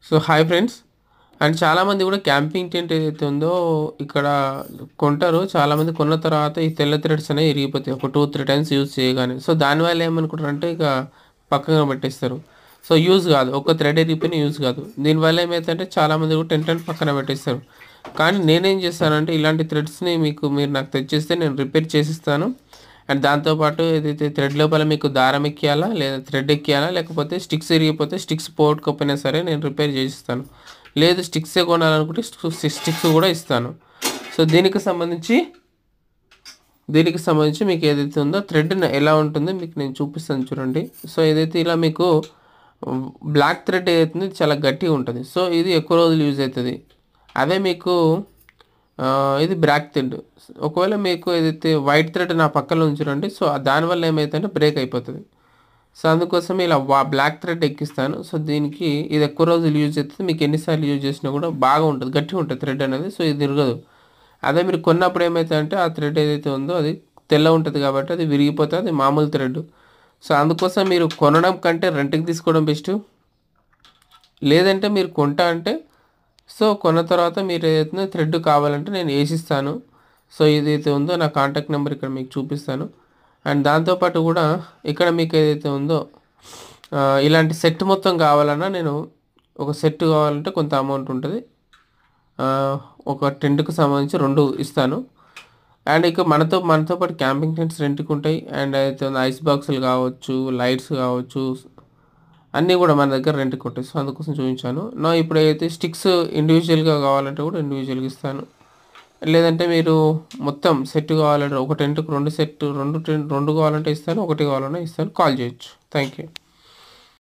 So hi friends. And చాలామంది కూడా camping tent ఏదైతే ఉందో ఇక్కడ కొంటారు. చాలామంది కొన్న తర్వాత ఈ తెల్ల థ్రెడ్స్ అనేవి ఇరిగిపోతాయి ఒక 2-3 టైమ్స్ యూజ్ చేయగానే. సో దానివల్ల ఏమనుకుంటారంటే ఇక పక్కన పెట్టేస్తారు. సో యూజ్ కాదు, ఒక థ్రెడ్ ఇరిగిపోయిన యూజ్ కాదు. దీనివల్ల ఏమైతుందంటే చాలామంది కూడా టెంట్ పక్కన పెట్టేస్తారు. కానీ నేనేం చేస్తానంటే ఇలాంటి థ్రెడ్స్ని మీరు నాకు తెచ్చిస్తే నేను రిపేర్ చేసిస్తాను. అండ్ దాంతోపాటు ఏదైతే థ్రెడ్ లోపల మీకు దారం ఎక్కియాలా లేదా థ్రెడ్ ఎక్కియాలా, లేకపోతే స్టిక్స్ ఇరిగిపోతే స్టిక్స్ పోగొట్టుకోపోయినా సరే నేను రిపేర్ చేసిస్తాను. లేదు స్టిక్సే కొనాలనుకుంటే స్టిక్స్ కూడా ఇస్తాను. సో దీనికి సంబంధించి మీకు ఏదైతే ఉందో థ్రెడ్ ఎలా ఉంటుందో మీకు నేను చూపిస్తాను చూడండి. సో ఏదైతే ఇలా మీకు బ్లాక్ థ్రెడ్ ఏదైతుంది చాలా గట్టిగా ఉంటుంది. సో ఇది ఎక్కువ రోజులు యూజ్ అవుతుంది. అదే మీకు ఇది బ్లాక్ థ్రెడ్, ఒకవేళ మీకు ఏదైతే వైట్ థ్రెడ్ నా పక్కన ఉంచురండి. సో దానివల్ల ఏమైతుందంటే బ్రేక్ అయిపోతుంది. సో అందుకోసం ఇలా బ్లాక్ థ్రెడ్ ఎక్కిస్తాను. సో దీనికి ఇది ఎక్కువ రోజులు యూజ్ అవుతుంది. మీకు ఎన్నిసార్లు యూజ్ చేసినా కూడా బాగా ఉంటుంది, గట్టిగా ఉంటుంది థ్రెడ్ అనేది. సో ఇది తిరగదు. అదే మీరు కొన్నప్పుడు ఏమవుతుందంటే ఆ థ్రెడ్ ఏదైతే ఉందో అది తెల్ల ఉంటుంది కాబట్టి అది విరిగిపోతుంది, అది మామూలు థ్రెడ్. సో అందుకోసం మీరు కొనడం కంటే రెంట్కి తీసుకోవడం బెస్ట్. లేదంటే మీరు కొంటా అంటే సో కొన్న తర్వాత మీరు ఏదైతే థ్రెడ్ కావాలంటే నేను వేసిస్తాను. సో ఏదైతే ఉందో నా కాంటాక్ట్ నెంబర్ ఇక్కడ మీకు చూపిస్తాను. అండ్ దాంతోపాటు కూడా ఇక్కడ మీకు ఏదైతే ఉందో ఇలాంటి సెట్ మొత్తం కావాలన్నా నేను ఒక సెట్ కావాలంటే కొంత అమౌంట్ ఉంటుంది. ఒక టెంట్కి సంబంధించి 2 ఇస్తాను. అండ్ ఇక మనతో పాటు క్యాంపింగ్ టెంట్స్ రెంట్కి ఉంటాయి. అండ్ అయితే ఐస్ బాక్సులు కావచ్చు, లైట్స్ కావచ్చు, అన్నీ కూడా మన దగ్గర రెంట్కి ఉంటాయి. సో అందుకోసం చూపించాను. ఇప్పుడు అయితే స్టిక్స్ ఇండివిజువల్గా కావాలంటే కూడా ఇండివిజువల్గా ఇస్తాను. లేదంటే మీరు మొత్తం సెట్ కావాలంటే ఒక టెంట్కి 2 సెట్ 2 కావాలంటే ఇస్తాను, 1 కావాలన్నా ఇస్తాను. కాల్ చేయొచ్చు. Thank you.